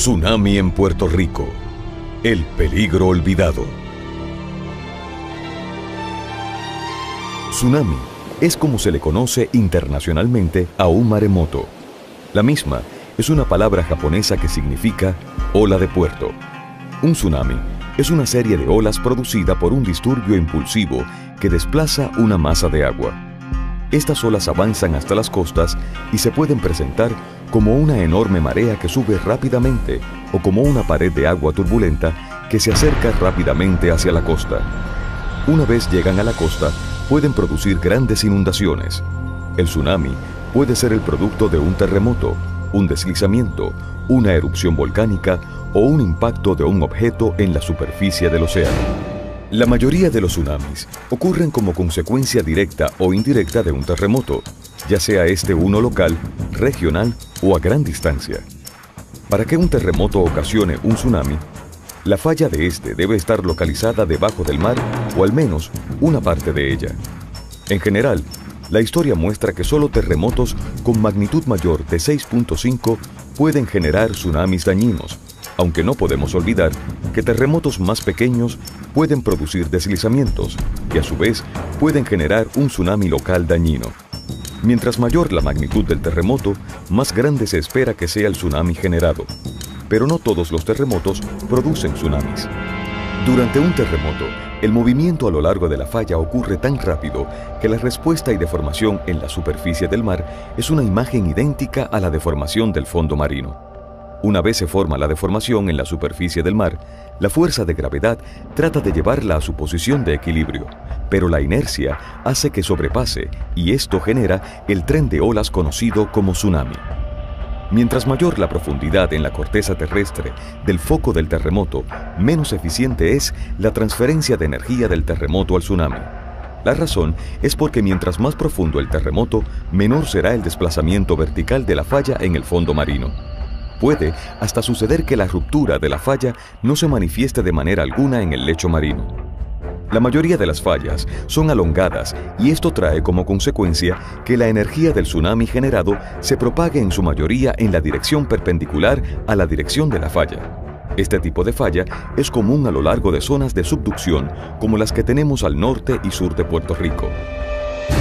Tsunami en Puerto Rico. El peligro olvidado. Tsunami es como se le conoce internacionalmente a un maremoto. La misma es una palabra japonesa que significa ola de puerto. Un tsunami es una serie de olas producida por un disturbio impulsivo que desplaza una masa de agua. Estas olas avanzan hasta las costas y se pueden presentar como una enorme marea que sube rápidamente o como una pared de agua turbulenta que se acerca rápidamente hacia la costa. Una vez llegan a la costa, pueden producir grandes inundaciones. El tsunami puede ser el producto de un terremoto, un deslizamiento, una erupción volcánica o un impacto de un objeto en la superficie del océano. La mayoría de los tsunamis ocurren como consecuencia directa o indirecta de un terremoto, ya sea este uno local, regional o a gran distancia. Para que un terremoto ocasione un tsunami, la falla de este debe estar localizada debajo del mar o al menos una parte de ella. En general, la historia muestra que solo terremotos con magnitud mayor de 6.5 pueden generar tsunamis dañinos, aunque no podemos olvidar que terremotos más pequeños pueden producir deslizamientos, que a su vez pueden generar un tsunami local dañino. Mientras mayor la magnitud del terremoto, más grande se espera que sea el tsunami generado. Pero no todos los terremotos producen tsunamis. Durante un terremoto, el movimiento a lo largo de la falla ocurre tan rápido que la respuesta y deformación en la superficie del mar es una imagen idéntica a la deformación del fondo marino. Una vez se forma la deformación en la superficie del mar, la fuerza de gravedad trata de llevarla a su posición de equilibrio, pero la inercia hace que sobrepase y esto genera el tren de olas conocido como tsunami. Mientras mayor la profundidad en la corteza terrestre del foco del terremoto, menos eficiente es la transferencia de energía del terremoto al tsunami. La razón es porque mientras más profundo el terremoto, menor será el desplazamiento vertical de la falla en el fondo marino. Puede hasta suceder que la ruptura de la falla no se manifieste de manera alguna en el lecho marino. La mayoría de las fallas son alongadas y esto trae como consecuencia que la energía del tsunami generado se propague en su mayoría en la dirección perpendicular a la dirección de la falla. Este tipo de falla es común a lo largo de zonas de subducción como las que tenemos al norte y sur de Puerto Rico.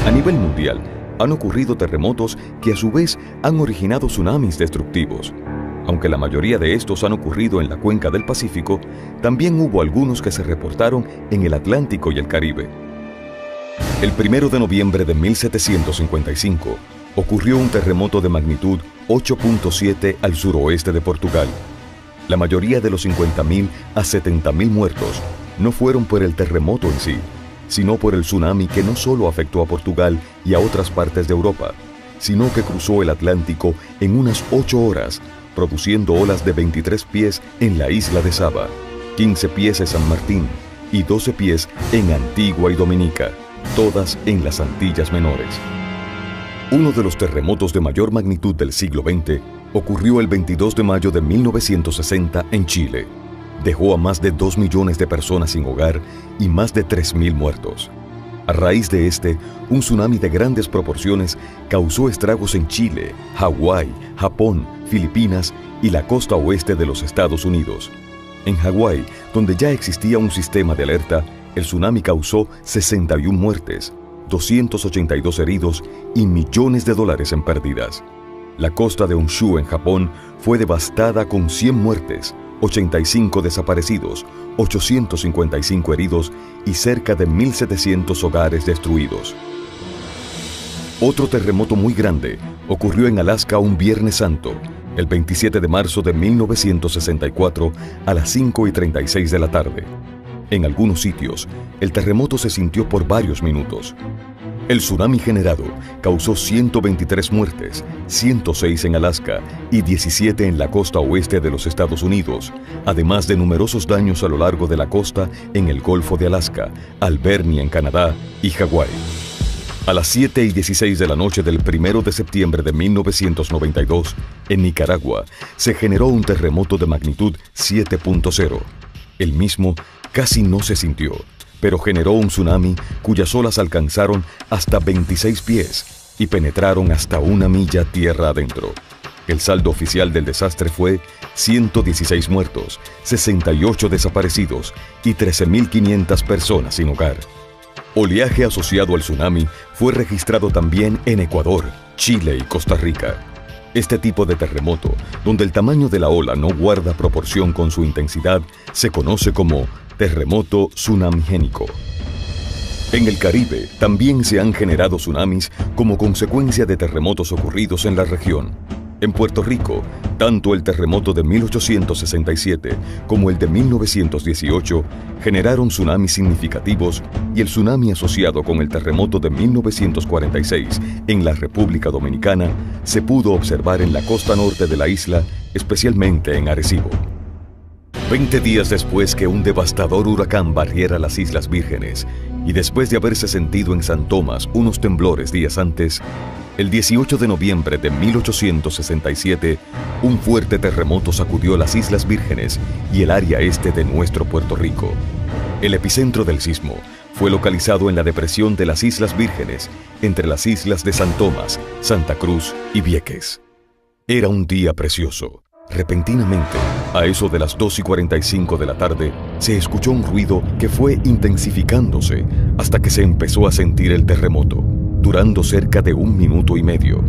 A nivel mundial, han ocurrido terremotos que a su vez han originado tsunamis destructivos. Aunque la mayoría de estos han ocurrido en la cuenca del Pacífico, también hubo algunos que se reportaron en el Atlántico y el Caribe. El 1 de noviembre de 1755 ocurrió un terremoto de magnitud 8.7 al suroeste de Portugal. La mayoría de los 50.000 a 70.000 muertos no fueron por el terremoto en sí, sino por el tsunami que no solo afectó a Portugal y a otras partes de Europa, sino que cruzó el Atlántico en unas 8 horas, produciendo olas de 23 pies en la isla de Saba, 15 pies en San Martín y 12 pies en Antigua y Dominica, todas en las Antillas Menores. Uno de los terremotos de mayor magnitud del siglo XX ocurrió el 22 de mayo de 1960 en Chile. Dejó a más de 2 millones de personas sin hogar y más de 3.000 muertos. A raíz de este, un tsunami de grandes proporciones causó estragos en Chile, Hawái, Japón, Filipinas y la costa oeste de los Estados Unidos. En Hawái, donde ya existía un sistema de alerta, el tsunami causó 61 muertes, 282 heridos y millones de dólares en pérdidas. La costa de Honshu en Japón fue devastada con 100 muertes, 85 desaparecidos, 855 heridos y cerca de 1.700 hogares destruidos. Otro terremoto muy grande ocurrió en Alaska un Viernes Santo, el 27 de marzo de 1964 a las 5:36 de la tarde. En algunos sitios, el terremoto se sintió por varios minutos. El tsunami generado causó 123 muertes, 106 en Alaska y 17 en la costa oeste de los Estados Unidos, además de numerosos daños a lo largo de la costa en el Golfo de Alaska, Albernia en Canadá y Hawái. A las 7:16 de la noche del 1 de septiembre de 1992, en Nicaragua, se generó un terremoto de magnitud 7.0. El mismo casi no se sintió, pero generó un tsunami cuyas olas alcanzaron hasta 26 pies y penetraron hasta 1 milla tierra adentro. El saldo oficial del desastre fue 116 muertos, 68 desaparecidos y 13.500 personas sin hogar. Oleaje asociado al tsunami fue registrado también en Ecuador, Chile y Costa Rica. Este tipo de terremoto, donde el tamaño de la ola no guarda proporción con su intensidad, se conoce como terremoto tsunamigénico. En el Caribe también se han generado tsunamis como consecuencia de terremotos ocurridos en la región. En Puerto Rico, tanto el terremoto de 1867 como el de 1918 generaron tsunamis significativos y el tsunami asociado con el terremoto de 1946 en la República Dominicana se pudo observar en la costa norte de la isla, especialmente en Arecibo. 20 días después que un devastador huracán barriera las Islas Vírgenes y después de haberse sentido en San Tomás unos temblores días antes, el 18 de noviembre de 1867, un fuerte terremoto sacudió las Islas Vírgenes y el área este de nuestro Puerto Rico. El epicentro del sismo fue localizado en la depresión de las Islas Vírgenes, entre las islas de San Tomás, Santa Cruz y Vieques. Era un día precioso. Repentinamente, a eso de las 2:45 de la tarde, se escuchó un ruido que fue intensificándose hasta que se empezó a sentir el terremoto, durando cerca de 1 minuto y medio.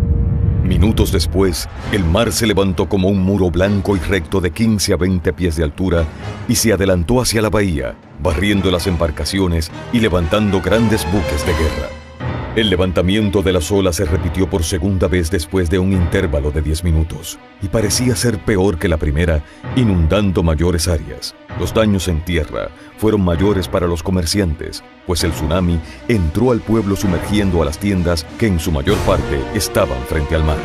Minutos después, el mar se levantó como un muro blanco y recto de 15 a 20 pies de altura y se adelantó hacia la bahía, barriendo las embarcaciones y levantando grandes buques de guerra. El levantamiento de las olas se repitió por segunda vez después de un intervalo de 10 minutos y parecía ser peor que la primera, inundando mayores áreas. Los daños en tierra fueron mayores para los comerciantes, pues el tsunami entró al pueblo sumergiendo a las tiendas que en su mayor parte estaban frente al mar.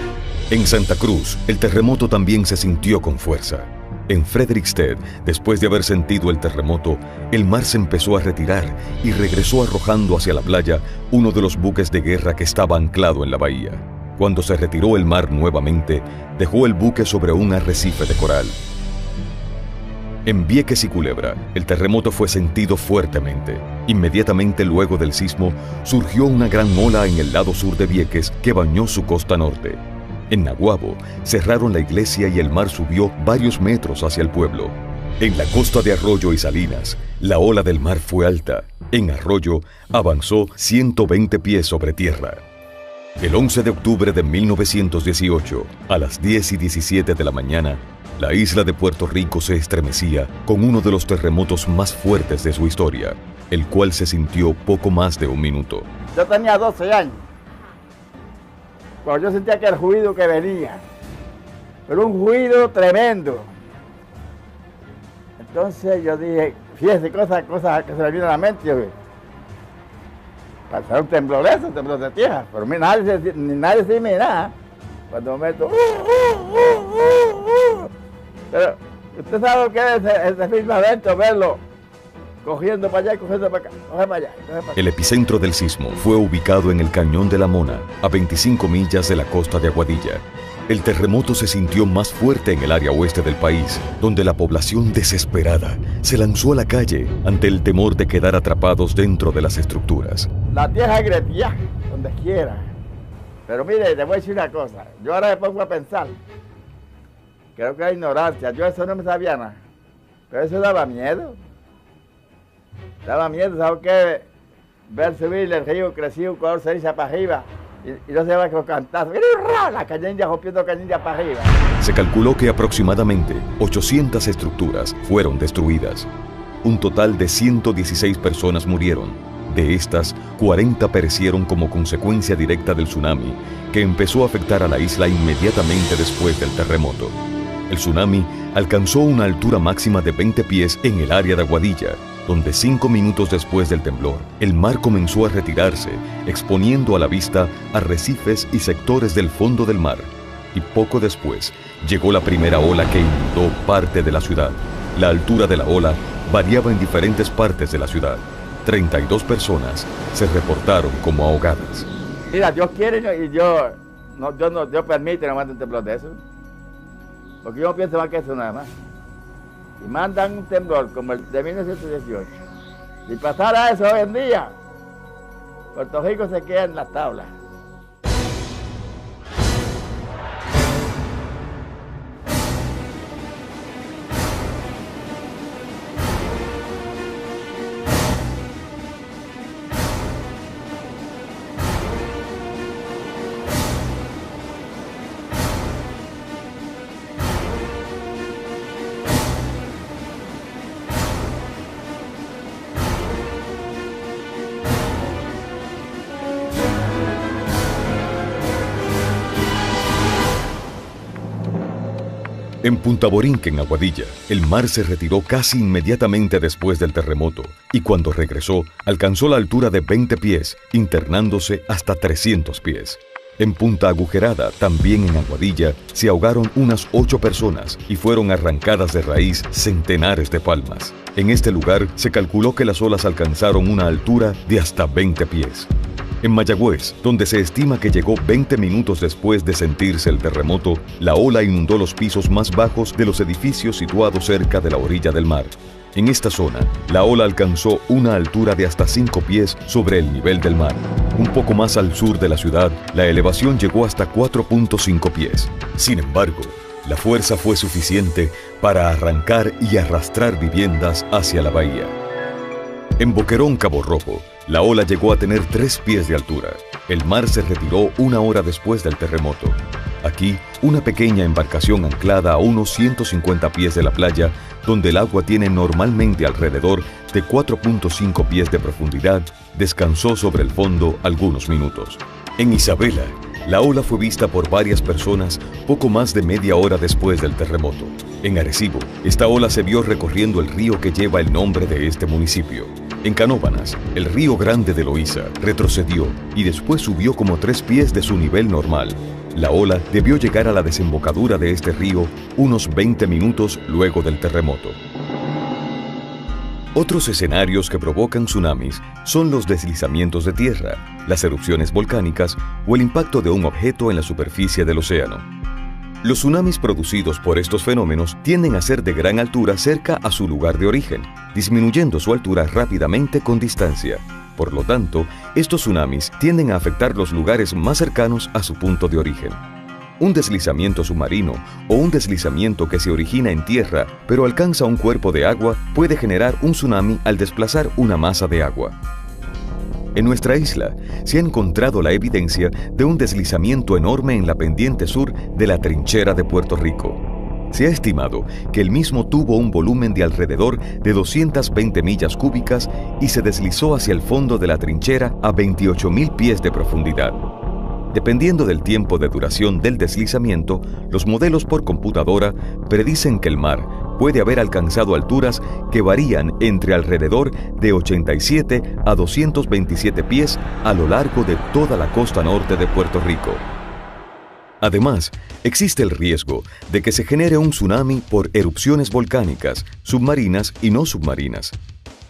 En Santa Cruz, el terremoto también se sintió con fuerza. En Frederiksted, después de haber sentido el terremoto, el mar se empezó a retirar y regresó arrojando hacia la playa uno de los buques de guerra que estaba anclado en la bahía. Cuando se retiró el mar nuevamente, dejó el buque sobre un arrecife de coral. En Vieques y Culebra, el terremoto fue sentido fuertemente. Inmediatamente luego del sismo, surgió una gran ola en el lado sur de Vieques que bañó su costa norte. En Naguabo, cerraron la iglesia y el mar subió varios metros hacia el pueblo. En la costa de Arroyo y Salinas, la ola del mar fue alta. En Arroyo, avanzó 120 pies sobre tierra. El 11 de octubre de 1918, a las 10:17 de la mañana, la isla de Puerto Rico se estremecía con uno de los terremotos más fuertes de su historia, el cual se sintió poco más de 1 minuto. Yo tenía 12 años. Cuando yo sentía aquel ruido que venía, pero un ruido tremendo. Entonces yo dije, fíjese, cosas que se me vino a la mente, yo dije, pasar un temblor eso, un temblor de tierra, pero nadie se me nada. Cuando me meto, pero usted sabe lo que es ese filme adentro, verlo cogiendo para allá y cogiendo para acá, cogiendo para allá, cogiendo para acá. El epicentro del sismo fue ubicado en el Cañón de la Mona, a 25 millas de la costa de Aguadilla. El terremoto se sintió más fuerte en el área oeste del país, donde la población desesperada se lanzó a la calle ante el temor de quedar atrapados dentro de las estructuras. La tierra gretía, donde quiera. Pero mire, le voy a decir una cosa. Yo ahora me pongo a pensar. Creo que hay ignorancia. Yo eso no me sabía nada. Pero eso daba miedo. Daba miedo, ¿sabes qué? Ver subir el río, creció un color ceniza para arriba. Y no se va con cantazo. La cañilla rompiendo cañilla para arriba. Se calculó que aproximadamente 800 estructuras fueron destruidas. Un total de 116 personas murieron. De estas, 40 perecieron como consecuencia directa del tsunami, que empezó a afectar a la isla inmediatamente después del terremoto. El tsunami alcanzó una altura máxima de 20 pies en el área de Aguadilla, donde 5 minutos después del temblor, el mar comenzó a retirarse, exponiendo a la vista arrecifes y sectores del fondo del mar. Y poco después, llegó la primera ola que inundó parte de la ciudad. La altura de la ola variaba en diferentes partes de la ciudad. 32 personas se reportaron como ahogadas. Mira, Dios quiere y Dios permite no mande un temblor de eso. Porque yo no pienso más que eso nada más. Y mandan un temblor como el de 1918. Si pasara eso hoy en día, Puerto Rico se queda en las tablas. En Punta Borinquen, en Aguadilla, el mar se retiró casi inmediatamente después del terremoto y cuando regresó alcanzó la altura de 20 pies, internándose hasta 300 pies. En Punta Agujerada, también en Aguadilla, se ahogaron unas 8 personas y fueron arrancadas de raíz centenares de palmas. En este lugar se calculó que las olas alcanzaron una altura de hasta 20 pies. En Mayagüez, donde se estima que llegó 20 minutos después de sentirse el terremoto, la ola inundó los pisos más bajos de los edificios situados cerca de la orilla del mar. En esta zona, la ola alcanzó una altura de hasta 5 pies sobre el nivel del mar. Un poco más al sur de la ciudad, la elevación llegó hasta 4.5 pies. Sin embargo, la fuerza fue suficiente para arrancar y arrastrar viviendas hacia la bahía. En Boquerón, Cabo Rojo, la ola llegó a tener 3 pies de altura. El mar se retiró 1 hora después del terremoto. Aquí, una pequeña embarcación anclada a unos 150 pies de la playa, donde el agua tiene normalmente alrededor de 4.5 pies de profundidad, descansó sobre el fondo algunos minutos. En Isabela, la ola fue vista por varias personas poco más de media hora después del terremoto. En Arecibo, esta ola se vio recorriendo el río que lleva el nombre de este municipio. En Canóvanas, el río Grande de Loíza retrocedió y después subió como 3 pies de su nivel normal. La ola debió llegar a la desembocadura de este río unos 20 minutos luego del terremoto. Otros escenarios que provocan tsunamis son los deslizamientos de tierra, las erupciones volcánicas o el impacto de un objeto en la superficie del océano. Los tsunamis producidos por estos fenómenos tienden a ser de gran altura cerca a su lugar de origen, disminuyendo su altura rápidamente con distancia. Por lo tanto, estos tsunamis tienden a afectar los lugares más cercanos a su punto de origen. Un deslizamiento submarino o un deslizamiento que se origina en tierra pero alcanza un cuerpo de agua puede generar un tsunami al desplazar una masa de agua. En nuestra isla se ha encontrado la evidencia de un deslizamiento enorme en la pendiente sur de la trinchera de Puerto Rico. Se ha estimado que el mismo tuvo un volumen de alrededor de 220 millas cúbicas y se deslizó hacia el fondo de la trinchera a 28.000 pies de profundidad. Dependiendo del tiempo de duración del deslizamiento, los modelos por computadora predicen que el mar puede haber alcanzado alturas que varían entre alrededor de 87 a 227 pies a lo largo de toda la costa norte de Puerto Rico. Además, existe el riesgo de que se genere un tsunami por erupciones volcánicas, submarinas y no submarinas.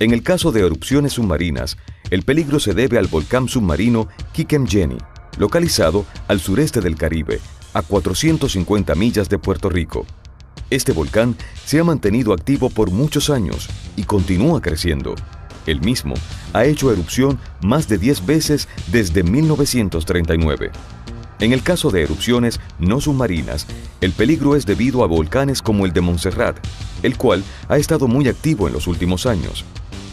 En el caso de erupciones submarinas, el peligro se debe al volcán submarino Quiquemgeni, localizado al sureste del Caribe, a 450 millas de Puerto Rico. Este volcán se ha mantenido activo por muchos años y continúa creciendo. El mismo ha hecho erupción más de 10 veces desde 1939. En el caso de erupciones no submarinas, el peligro es debido a volcanes como el de Montserrat, el cual ha estado muy activo en los últimos años.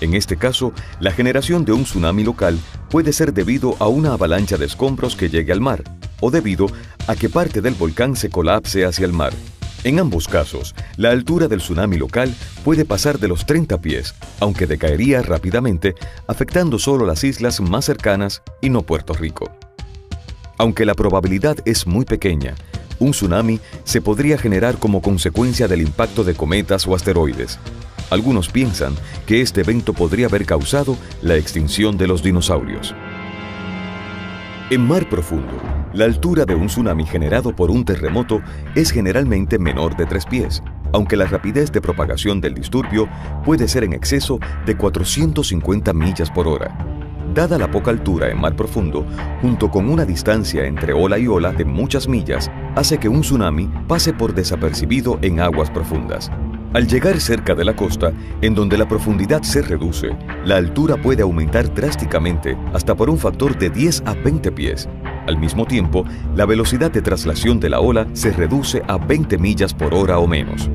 En este caso, la generación de un tsunami local puede ser debido a una avalancha de escombros que llegue al mar, o debido a que parte del volcán se colapse hacia el mar. En ambos casos, la altura del tsunami local puede pasar de los 30 pies, aunque decaería rápidamente, afectando solo las islas más cercanas y no Puerto Rico. Aunque la probabilidad es muy pequeña, un tsunami se podría generar como consecuencia del impacto de cometas o asteroides. Algunos piensan que este evento podría haber causado la extinción de los dinosaurios. En mar profundo, la altura de un tsunami generado por un terremoto es generalmente menor de 3 pies, aunque la rapidez de propagación del disturbio puede ser en exceso de 450 millas por hora. Dada la poca altura en mar profundo, junto con una distancia entre ola y ola de muchas millas, hace que un tsunami pase por desapercibido en aguas profundas. Al llegar cerca de la costa, en donde la profundidad se reduce, la altura puede aumentar drásticamente hasta por un factor de 10 a 20 pies. Al mismo tiempo, la velocidad de traslación de la ola se reduce a 20 millas por hora o menos.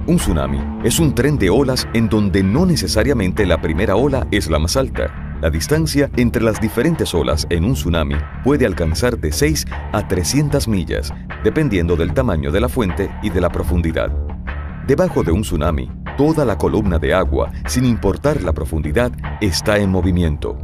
Un tsunami es un tren de olas en donde no necesariamente la primera ola es la más alta. La distancia entre las diferentes olas en un tsunami puede alcanzar de 6 a 300 millas, dependiendo del tamaño de la fuente y de la profundidad. Debajo de un tsunami, toda la columna de agua, sin importar la profundidad, está en movimiento.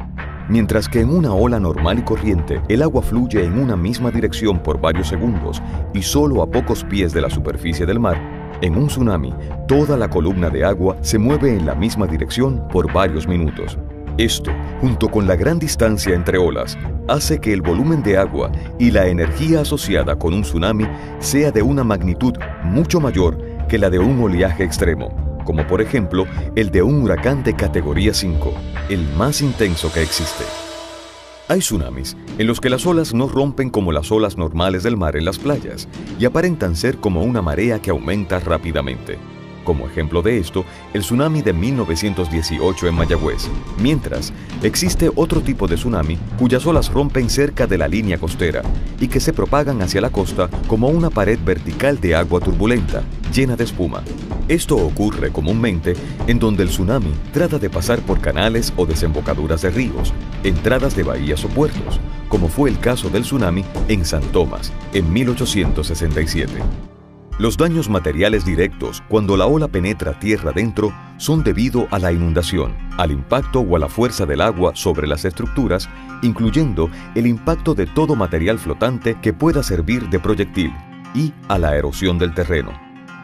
Mientras que en una ola normal y corriente, el agua fluye en una misma dirección por varios segundos y solo a pocos pies de la superficie del mar, En un tsunami, toda la columna de agua se mueve en la misma dirección por varios minutos. Esto, junto con la gran distancia entre olas, hace que el volumen de agua y la energía asociada con un tsunami sea de una magnitud mucho mayor que la de un oleaje extremo, como por ejemplo el de un huracán de categoría 5, el más intenso que existe. Hay tsunamis en los que las olas no rompen como las olas normales del mar en las playas y aparentan ser como una marea que aumenta rápidamente. Como ejemplo de esto, el tsunami de 1918 en Mayagüez, mientras existe otro tipo de tsunami cuyas olas rompen cerca de la línea costera y que se propagan hacia la costa como una pared vertical de agua turbulenta, llena de espuma. Esto ocurre comúnmente en donde el tsunami trata de pasar por canales o desembocaduras de ríos, entradas de bahías o puertos, como fue el caso del tsunami en San Tomás en 1867. Los daños materiales directos cuando la ola penetra tierra adentro son debido a la inundación, al impacto o a la fuerza del agua sobre las estructuras, incluyendo el impacto de todo material flotante que pueda servir de proyectil, y a la erosión del terreno.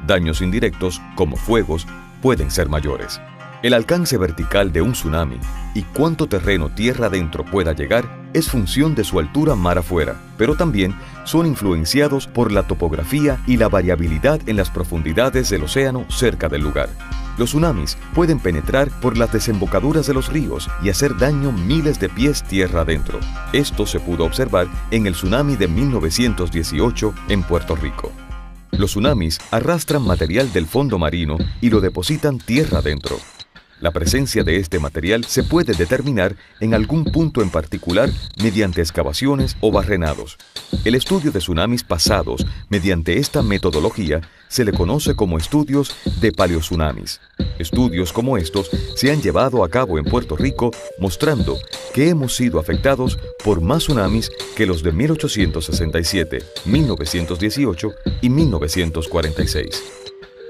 Daños indirectos, como fuegos, pueden ser mayores. El alcance vertical de un tsunami y cuánto terreno tierra adentro pueda llegar es función de su altura mar afuera, pero también son influenciados por la topografía y la variabilidad en las profundidades del océano cerca del lugar. Los tsunamis pueden penetrar por las desembocaduras de los ríos y hacer daño miles de pies tierra adentro. Esto se pudo observar en el tsunami de 1918 en Puerto Rico. Los tsunamis arrastran material del fondo marino y lo depositan tierra adentro. La presencia de este material se puede determinar en algún punto en particular mediante excavaciones o barrenados. El estudio de tsunamis pasados mediante esta metodología se le conoce como estudios de paleotsunamis. Estudios como estos se han llevado a cabo en Puerto Rico mostrando que hemos sido afectados por más tsunamis que los de 1867, 1918 y 1946.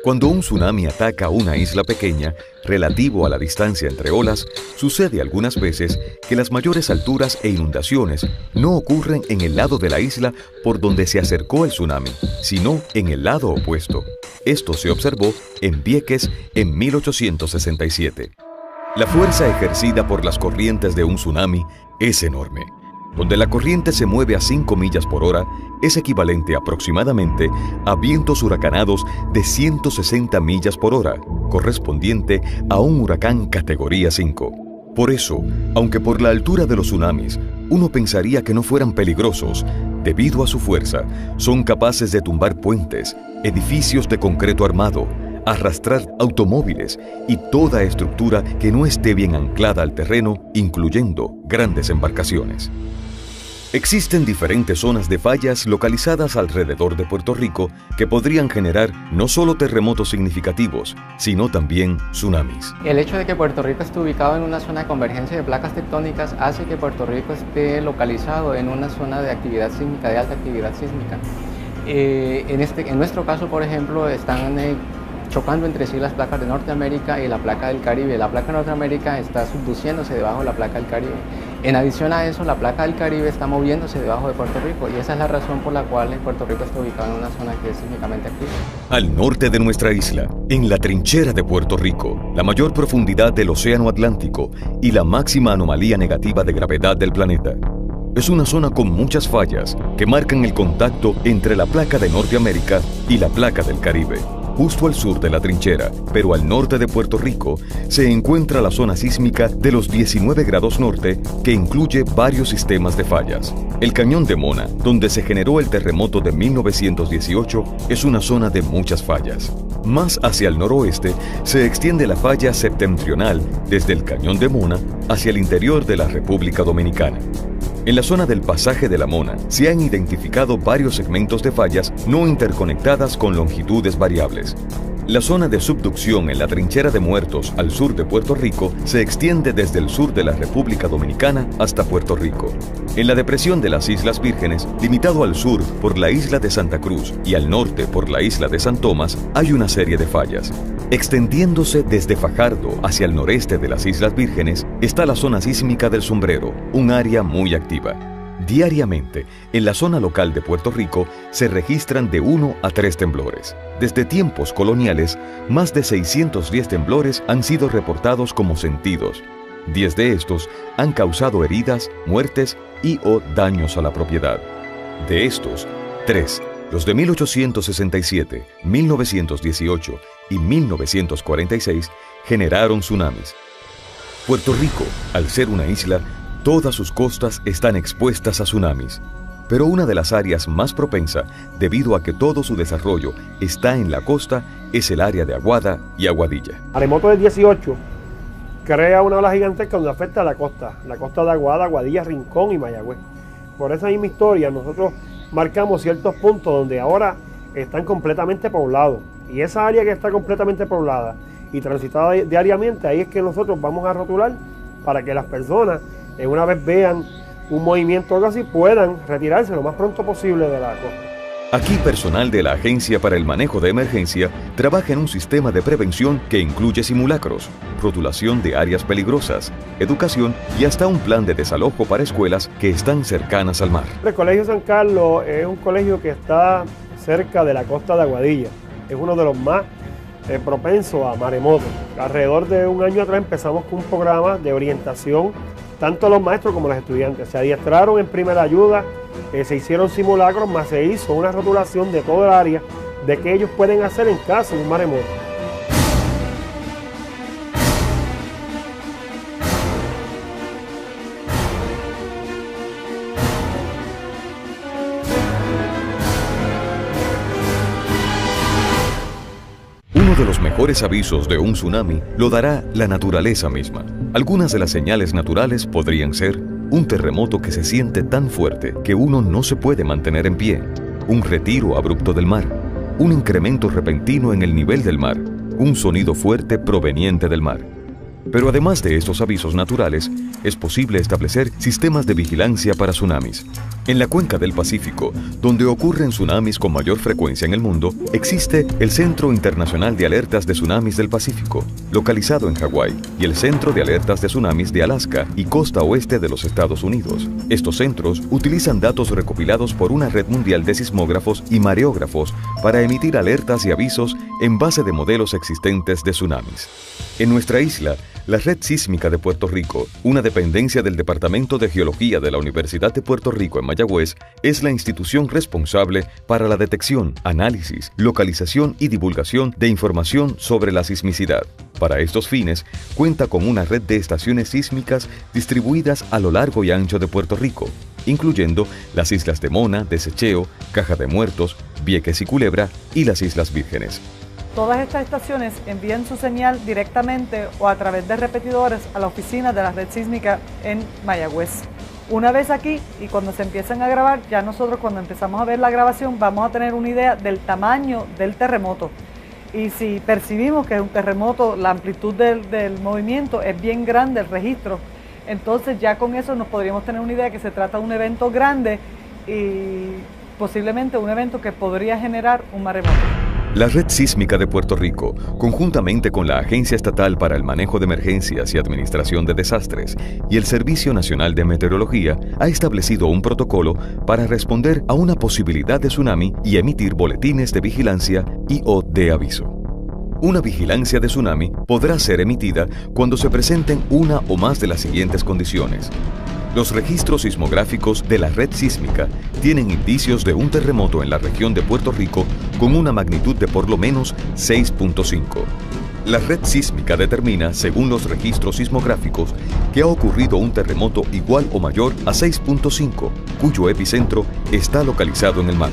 Cuando un tsunami ataca una isla pequeña, relativo a la distancia entre olas, sucede algunas veces que las mayores alturas e inundaciones no ocurren en el lado de la isla por donde se acercó el tsunami, sino en el lado opuesto. Esto se observó en Vieques en 1867. La fuerza ejercida por las corrientes de un tsunami es enorme. Donde la corriente se mueve a 5 millas por hora, es equivalente aproximadamente a vientos huracanados de 160 millas por hora, correspondiente a un huracán categoría 5. Por eso, aunque por la altura de los tsunamis, uno pensaría que no fueran peligrosos, debido a su fuerza, son capaces de tumbar puentes, edificios de concreto armado, arrastrar automóviles y toda estructura que no esté bien anclada al terreno, incluyendo grandes embarcaciones. Existen diferentes zonas de fallas localizadas alrededor de Puerto Rico que podrían generar no solo terremotos significativos, sino también tsunamis. El hecho de que Puerto Rico esté ubicado en una zona de convergencia de placas tectónicas hace que Puerto Rico esté localizado en una zona de actividad sísmica, de alta actividad sísmica. En nuestro caso, por ejemplo, están chocando entre sí las placas de Norteamérica y la placa del Caribe. La placa de Norteamérica está subduciéndose debajo de la placa del Caribe. En adición a eso, la placa del Caribe está moviéndose debajo de Puerto Rico y esa es la razón por la cual Puerto Rico está ubicado en una zona que es sísmicamente activa. Al norte de nuestra isla, en la trinchera de Puerto Rico, la mayor profundidad del Océano Atlántico y la máxima anomalía negativa de gravedad del planeta. Es una zona con muchas fallas que marcan el contacto entre la placa de Norteamérica y la placa del Caribe. Justo al sur de la trinchera, pero al norte de Puerto Rico, se encuentra la zona sísmica de los 19 grados norte, que incluye varios sistemas de fallas. El Cañón de Mona, donde se generó el terremoto de 1918, es una zona de muchas fallas. Más hacia el noroeste, se extiende la falla septentrional desde el Cañón de Mona hacia el interior de la República Dominicana. En la zona del pasaje de la Mona se han identificado varios segmentos de fallas no interconectadas con longitudes variables. La zona de subducción en la trinchera de Muertos al sur de Puerto Rico se extiende desde el sur de la República Dominicana hasta Puerto Rico. En la depresión de las Islas Vírgenes, limitado al sur por la isla de Santa Cruz y al norte por la isla de San Tomás, hay una serie de fallas. Extendiéndose desde Fajardo hacia el noreste de las Islas Vírgenes está la zona sísmica del Sombrero, un área muy activa. Diariamente, en la zona local de Puerto Rico, se registran de 1 a 3 temblores. Desde tiempos coloniales, más de 610 temblores han sido reportados como sentidos. 10 de estos han causado heridas, muertes y o daños a la propiedad. De estos, 3, los de 1867, 1918 y 1946, generaron tsunamis. Puerto Rico, al ser una isla, todas sus costas están expuestas a tsunamis. Pero una de las áreas más propensa, debido a que todo su desarrollo está en la costa, es el área de Aguada y Aguadilla. Maremoto del 18 crea una ola gigantesca donde afecta a la costa de Aguada, Aguadilla, Rincón y Mayagüez. Por esa misma historia, nosotros marcamos ciertos puntos donde ahora están completamente poblados. Y esa área que está completamente poblada y transitada diariamente, ahí es que nosotros vamos a rotular para que las personas, una vez vean un movimiento o algo así, puedan retirarse lo más pronto posible de la costa. Aquí personal de la Agencia para el Manejo de Emergencia trabaja en un sistema de prevención que incluye simulacros, rotulación de áreas peligrosas, educación y hasta un plan de desalojo para escuelas que están cercanas al mar. El Colegio San Carlos es un colegio que está cerca de la costa de Aguadilla. Es uno de los más propensos a maremotos. Alrededor de un año atrás empezamos con un programa de orientación, tanto los maestros como los estudiantes. Se adiestraron en primera ayuda, se hicieron simulacros, más se hizo una rotulación de todo el área de qué ellos pueden hacer en caso de un maremoto. Uno de los mejores avisos de un tsunami lo dará la naturaleza misma. Algunas de las señales naturales podrían ser un terremoto que se siente tan fuerte que uno no se puede mantener en pie, un retiro abrupto del mar, un incremento repentino en el nivel del mar, un sonido fuerte proveniente del mar. Pero además de estos avisos naturales, es posible establecer sistemas de vigilancia para tsunamis. En la cuenca del Pacífico, donde ocurren tsunamis con mayor frecuencia en el mundo, existe el Centro Internacional de Alertas de Tsunamis del Pacífico, localizado en Hawái, y el Centro de Alertas de Tsunamis de Alaska y costa oeste de los Estados Unidos. Estos centros utilizan datos recopilados por una red mundial de sismógrafos y mareógrafos para emitir alertas y avisos en base de modelos existentes de tsunamis. En nuestra isla, la Red Sísmica de Puerto Rico, una dependencia del Departamento de Geología de la Universidad de Puerto Rico en Mayagüez, es la institución responsable para la detección, análisis, localización y divulgación de información sobre la sismicidad. Para estos fines, cuenta con una red de estaciones sísmicas distribuidas a lo largo y ancho de Puerto Rico, incluyendo las islas de Mona, Desecheo, Caja de Muertos, Vieques y Culebra y las Islas Vírgenes. Todas estas estaciones envían su señal directamente o a través de repetidores a la oficina de la red sísmica en Mayagüez. Una vez aquí y cuando se empiezan a grabar, ya nosotros cuando empezamos a ver la grabación vamos a tener una idea del tamaño del terremoto. Y si percibimos que es un terremoto, la amplitud del movimiento es bien grande, el registro, entonces ya con eso nos podríamos tener una idea que se trata de un evento grande y posiblemente un evento que podría generar un maremoto. La Red Sísmica de Puerto Rico, conjuntamente con la Agencia Estatal para el Manejo de Emergencias y Administración de Desastres y el Servicio Nacional de Meteorología, ha establecido un protocolo para responder a una posibilidad de tsunami y emitir boletines de vigilancia y o de aviso. Una vigilancia de tsunami podrá ser emitida cuando se presenten una o más de las siguientes condiciones. Los registros sismográficos de la red sísmica tienen indicios de un terremoto en la región de Puerto Rico con una magnitud de por lo menos 6.5. La red sísmica determina, según los registros sismográficos, que ha ocurrido un terremoto igual o mayor a 6.5, cuyo epicentro está localizado en el mar.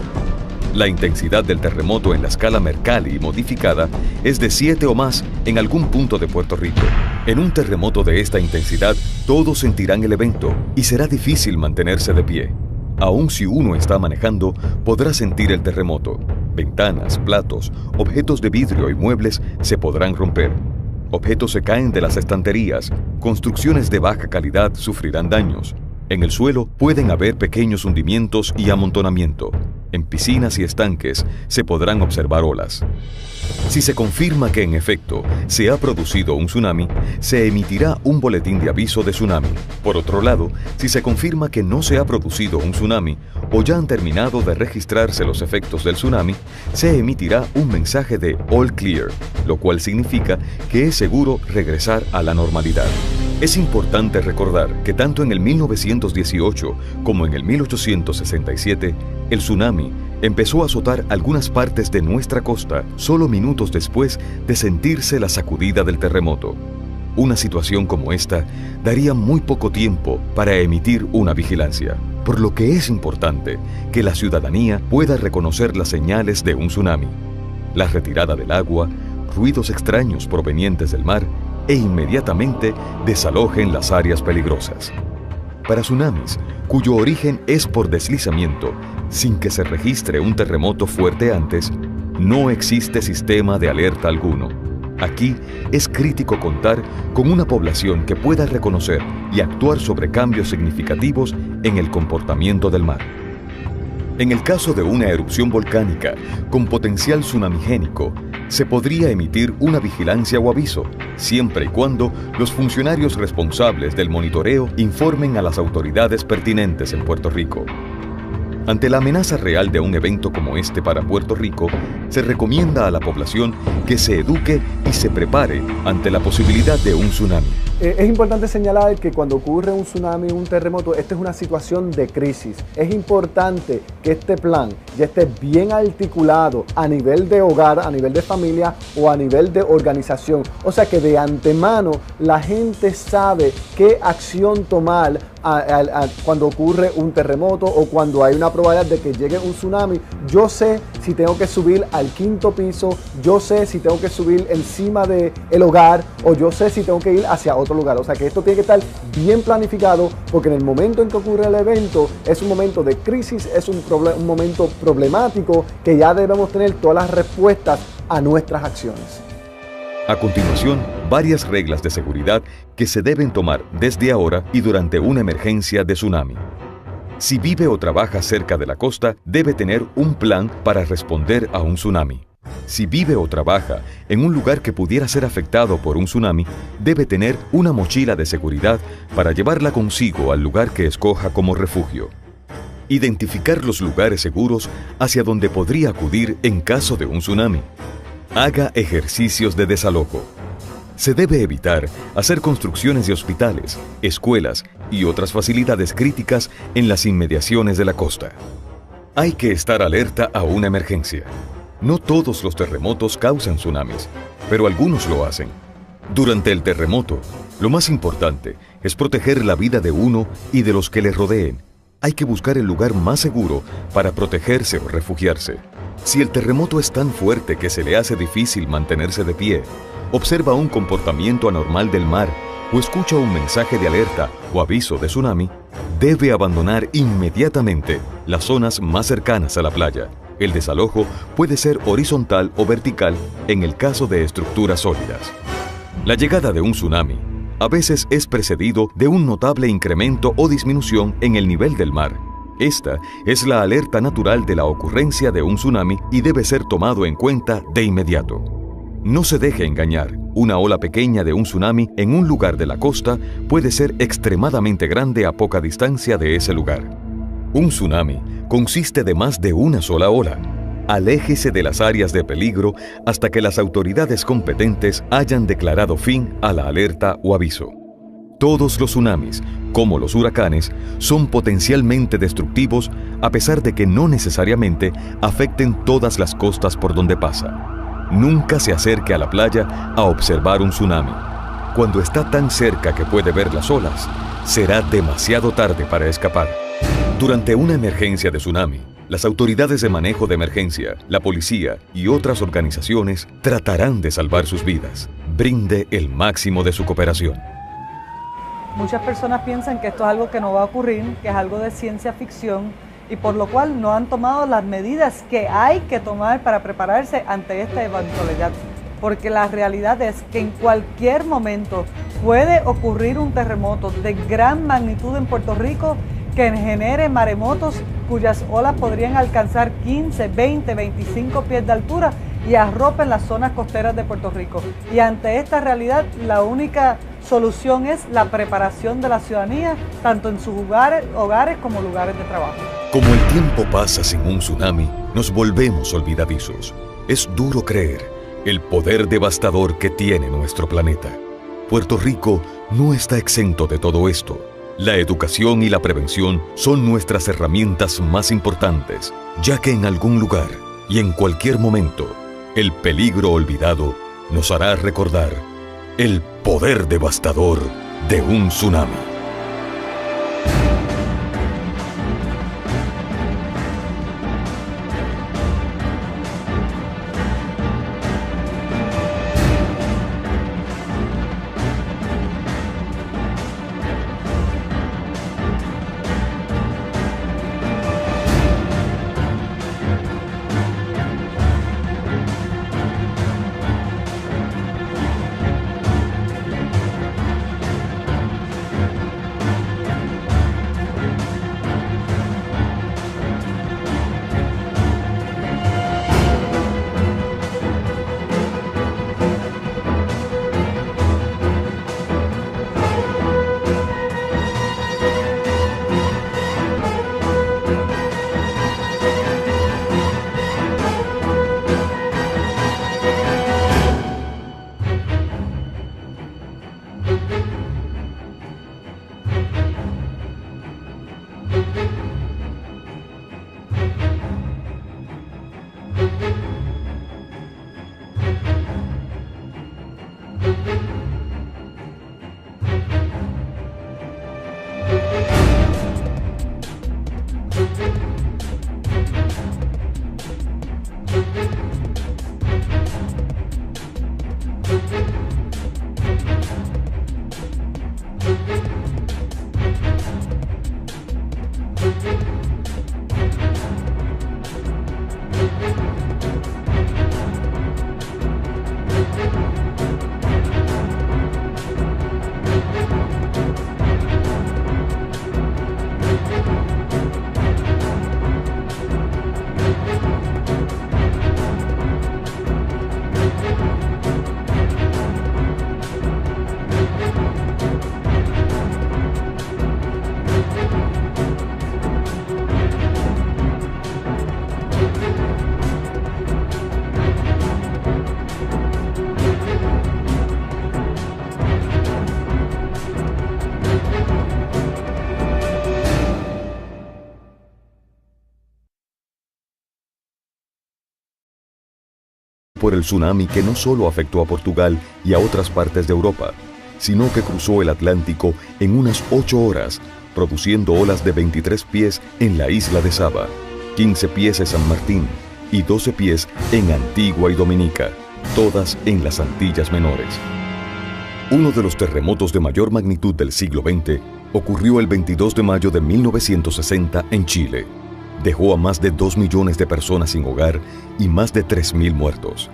La intensidad del terremoto en la escala Mercalli modificada es de 7 o más en algún punto de Puerto Rico. En un terremoto de esta intensidad, todos sentirán el evento y será difícil mantenerse de pie. Aun si uno está manejando, podrá sentir el terremoto. Ventanas, platos, objetos de vidrio y muebles se podrán romper. Objetos se caen de las estanterías, construcciones de baja calidad sufrirán daños. En el suelo pueden haber pequeños hundimientos y amontonamiento. En piscinas y estanques se podrán observar olas. Si se confirma que en efecto se ha producido un tsunami, se emitirá un boletín de aviso de tsunami. Por otro lado, si se confirma que no se ha producido un tsunami o ya han terminado de registrarse los efectos del tsunami, se emitirá un mensaje de All Clear, lo cual significa que es seguro regresar a la normalidad. Es importante recordar que tanto en el 1918 como en el 1867, el tsunami empezó a azotar algunas partes de nuestra costa solo minutos después de sentirse la sacudida del terremoto. Una situación como esta daría muy poco tiempo para emitir una vigilancia, por lo que es importante que la ciudadanía pueda reconocer las señales de un tsunami, la retirada del agua, ruidos extraños provenientes del mar e inmediatamente desalojen las áreas peligrosas. Para tsunamis, cuyo origen es por deslizamiento, sin que se registre un terremoto fuerte antes, no existe sistema de alerta alguno. Aquí es crítico contar con una población que pueda reconocer y actuar sobre cambios significativos en el comportamiento del mar. En el caso de una erupción volcánica con potencial tsunamigénico, se podría emitir una vigilancia o aviso, siempre y cuando los funcionarios responsables del monitoreo informen a las autoridades pertinentes en Puerto Rico. Ante la amenaza real de un evento como este para Puerto Rico, se recomienda a la población que se eduque y se prepare ante la posibilidad de un tsunami. Es importante señalar que cuando ocurre un tsunami, un terremoto, esta es una situación de crisis. Es importante que este plan ya esté bien articulado a nivel de hogar, a nivel de familia o a nivel de organización. O sea que de antemano la gente sabe qué acción tomar cuando ocurre un terremoto o cuando hay una probabilidad de que llegue un tsunami. Yo sé si tengo que subir al 5º piso, yo sé si tengo que subir encima del hogar o yo sé si tengo que ir hacia otro lugar. O sea que esto tiene que estar bien planificado porque en el momento en que ocurre el evento es un momento de crisis, es un momento problemático que ya debemos tener todas las respuestas a nuestras acciones. A continuación, varias reglas de seguridad que se deben tomar desde ahora y durante una emergencia de tsunami. Si vive o trabaja cerca de la costa, debe tener un plan para responder a un tsunami. Si vive o trabaja en un lugar que pudiera ser afectado por un tsunami, debe tener una mochila de seguridad para llevarla consigo al lugar que escoja como refugio. Identificar los lugares seguros hacia donde podría acudir en caso de un tsunami. Haga ejercicios de desalojo. Se debe evitar hacer construcciones de hospitales, escuelas y otras facilidades críticas en las inmediaciones de la costa. Hay que estar alerta a una emergencia. No todos los terremotos causan tsunamis, pero algunos lo hacen. Durante el terremoto, lo más importante es proteger la vida de uno y de los que le rodeen. Hay que buscar el lugar más seguro para protegerse o refugiarse. Si el terremoto es tan fuerte que se le hace difícil mantenerse de pie, observa un comportamiento anormal del mar o escucha un mensaje de alerta o aviso de tsunami, debe abandonar inmediatamente las zonas más cercanas a la playa. El desalojo puede ser horizontal o vertical en el caso de estructuras sólidas. La llegada de un tsunami a veces es precedido de un notable incremento o disminución en el nivel del mar. Esta es la alerta natural de la ocurrencia de un tsunami y debe ser tomado en cuenta de inmediato. No se deje engañar. Una ola pequeña de un tsunami en un lugar de la costa puede ser extremadamente grande a poca distancia de ese lugar. Un tsunami consiste de más de una sola ola. Aléjese de las áreas de peligro hasta que las autoridades competentes hayan declarado fin a la alerta o aviso. Todos los tsunamis, como los huracanes, son potencialmente destructivos a pesar de que no necesariamente afecten todas las costas por donde pasa. Nunca se acerque a la playa a observar un tsunami. Cuando está tan cerca que puede ver las olas, será demasiado tarde para escapar. Durante una emergencia de tsunami, las autoridades de manejo de emergencia, la policía y otras organizaciones tratarán de salvar sus vidas. Brinde el máximo de su cooperación. Muchas personas piensan que esto es algo que no va a ocurrir, que es algo de ciencia ficción y por lo cual no han tomado las medidas que hay que tomar para prepararse ante esta eventualidad. Porque la realidad es que en cualquier momento puede ocurrir un terremoto de gran magnitud en Puerto Rico que genere maremotos cuyas olas podrían alcanzar 15, 20, 25 pies de altura y arropen las zonas costeras de Puerto Rico. Y ante esta realidad, la única solución es la preparación de la ciudadanía, tanto en sus hogares como lugares de trabajo. Como el tiempo pasa sin un tsunami, nos volvemos olvidadizos. Es duro creer el poder devastador que tiene nuestro planeta. Puerto Rico no está exento de todo esto. La educación y la prevención son nuestras herramientas más importantes, ya que en algún lugar y en cualquier momento, el peligro olvidado nos hará recordar el poder devastador de un tsunami. Por el tsunami que no solo afectó a Portugal y a otras partes de Europa, sino que cruzó el Atlántico en unas 8 horas, produciendo olas de 23 pies en la isla de Saba, 15 pies en San Martín y 12 pies en Antigua y Dominica, todas en las Antillas Menores. Uno de los terremotos de mayor magnitud del siglo XX ocurrió el 22 de mayo de 1960 en Chile. Dejó a más de 2 millones de personas sin hogar y más de 3.000 muertos.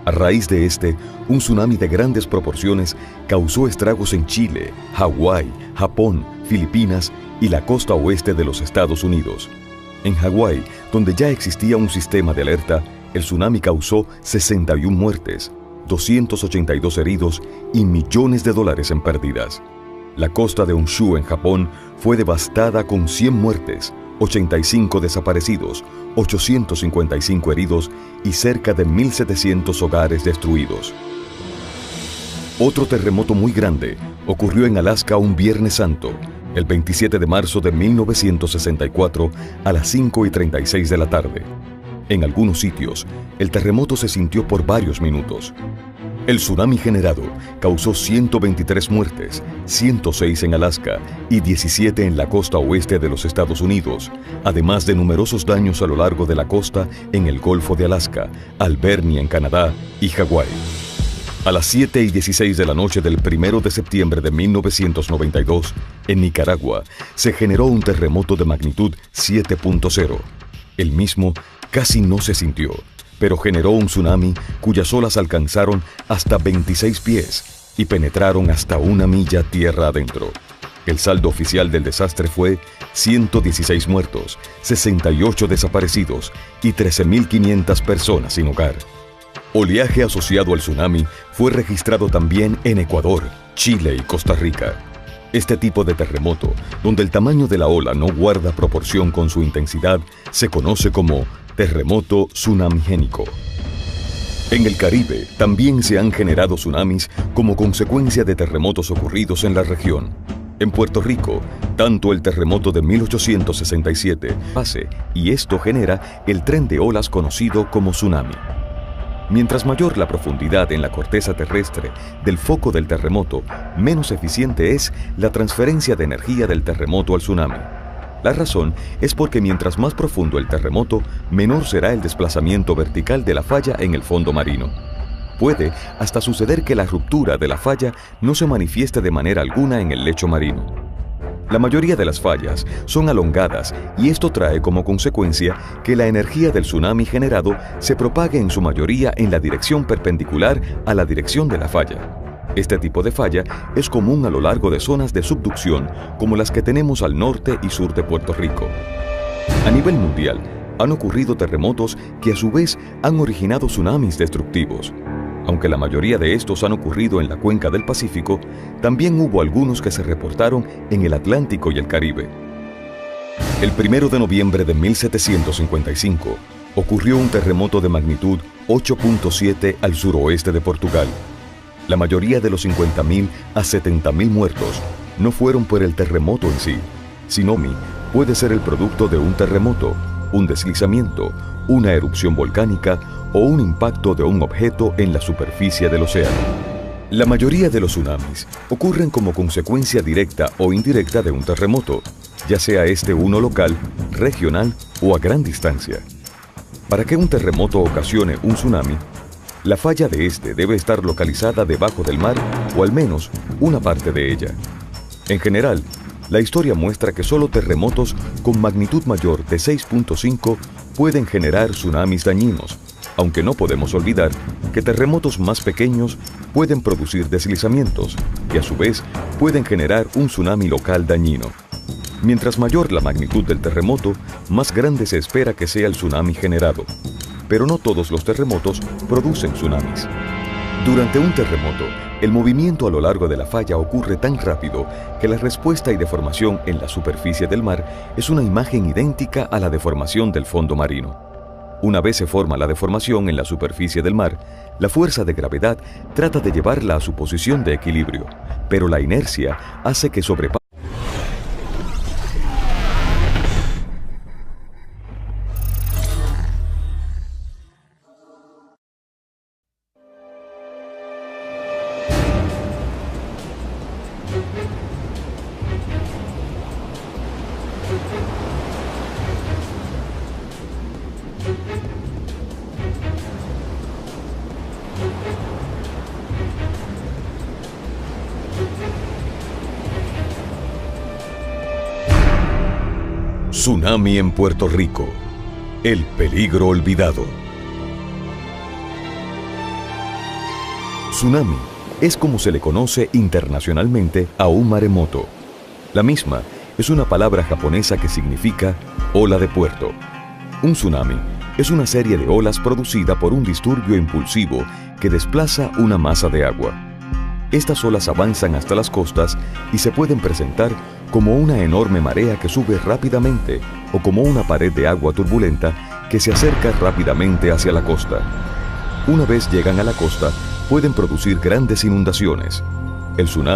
A raíz de un tsunami de grandes proporciones causó estragos en Chile, Hawái, Japón, Filipinas y la costa oeste de los Estados Unidos. En Hawái, donde ya existía un sistema de alerta, el tsunami causó 61 muertes, 282 heridos y millones de dólares en pérdidas. La costa de Honshu en Japón fue devastada con 100 muertes, 85 desaparecidos, 855 heridos y cerca de 1.700 hogares destruidos. Otro terremoto muy grande ocurrió en Alaska un Viernes Santo, el 27 de marzo de 1964 a las 5:36 de la tarde. En algunos sitios, el terremoto se sintió por varios minutos. El tsunami generado causó 123 muertes, 106 en Alaska y 17 en la costa oeste de los Estados Unidos, además de numerosos daños a lo largo de la costa en el Golfo de Alaska, Albernia en Canadá y Hawái. A las 7:16 de la noche del 1 de septiembre de 1992, en Nicaragua, se generó un terremoto de magnitud 7.0. El mismo casi no se sintió, pero generó un tsunami cuyas olas alcanzaron hasta 26 pies y penetraron hasta 1 milla tierra adentro. El saldo oficial del desastre fue 116 muertos, 68 desaparecidos y 13.500 personas sin hogar. Oleaje asociado al tsunami fue registrado también en Ecuador, Chile y Costa Rica. Este tipo de terremoto, donde el tamaño de la ola no guarda proporción con su intensidad, se conoce como terremoto tsunamigénico. En el Caribe también se han generado tsunamis como consecuencia de terremotos ocurridos en la región. En Puerto Rico, tanto el terremoto de 1867 pase y esto genera el tren de olas conocido como tsunami. Mientras mayor la profundidad en la corteza terrestre del foco del terremoto, menos eficiente es la transferencia de energía del terremoto al tsunami. La razón es porque mientras más profundo el terremoto, menor será el desplazamiento vertical de la falla en el fondo marino. Puede hasta suceder que la ruptura de la falla no se manifieste de manera alguna en el lecho marino. La mayoría de las fallas son alongadas y esto trae como consecuencia que la energía del tsunami generado se propague en su mayoría en la dirección perpendicular a la dirección de la falla. Este tipo de falla es común a lo largo de zonas de subducción como las que tenemos al norte y sur de Puerto Rico. A nivel mundial, han ocurrido terremotos que a su vez han originado tsunamis destructivos. Aunque la mayoría de estos han ocurrido en la cuenca del Pacífico, también hubo algunos que se reportaron en el Atlántico y el Caribe. El 1 de noviembre de 1755 ocurrió un terremoto de magnitud 8.7 al suroeste de Portugal. La mayoría de los 50.000 a 70.000 muertos no fueron por el terremoto en sí, sino puede ser el producto de un terremoto, un deslizamiento, una erupción volcánica o un impacto de un objeto en la superficie del océano. La mayoría de los tsunamis ocurren como consecuencia directa o indirecta de un terremoto, ya sea este uno local, regional o a gran distancia. Para que un terremoto ocasione un tsunami, la falla de este debe estar localizada debajo del mar o al menos una parte de ella. En general, la historia muestra que solo terremotos con magnitud mayor de 6.5 pueden generar tsunamis dañinos, aunque no podemos olvidar que terremotos más pequeños pueden producir deslizamientos y a su vez pueden generar un tsunami local dañino. Mientras mayor la magnitud del terremoto, más grande se espera que sea el tsunami generado. Pero no todos los terremotos producen tsunamis. Durante un terremoto, el movimiento a lo largo de la falla ocurre tan rápido que la respuesta y deformación en la superficie del mar es una imagen idéntica a la deformación del fondo marino. Una vez se forma la deformación en la superficie del mar, la fuerza de gravedad trata de llevarla a su posición de equilibrio, pero la inercia hace que sobrepase. Tsunami en Puerto Rico. El peligro olvidado. Tsunami es como se le conoce internacionalmente a un maremoto. La misma es una palabra japonesa que significa ola de puerto. Un tsunami es una serie de olas producida por un disturbio impulsivo que desplaza una masa de agua. Estas olas avanzan hasta las costas y se pueden presentar como una enorme marea que sube rápidamente o como una pared de agua turbulenta que se acerca rápidamente hacia la costa. Una vez llegan a la costa, pueden producir grandes inundaciones. El tsunami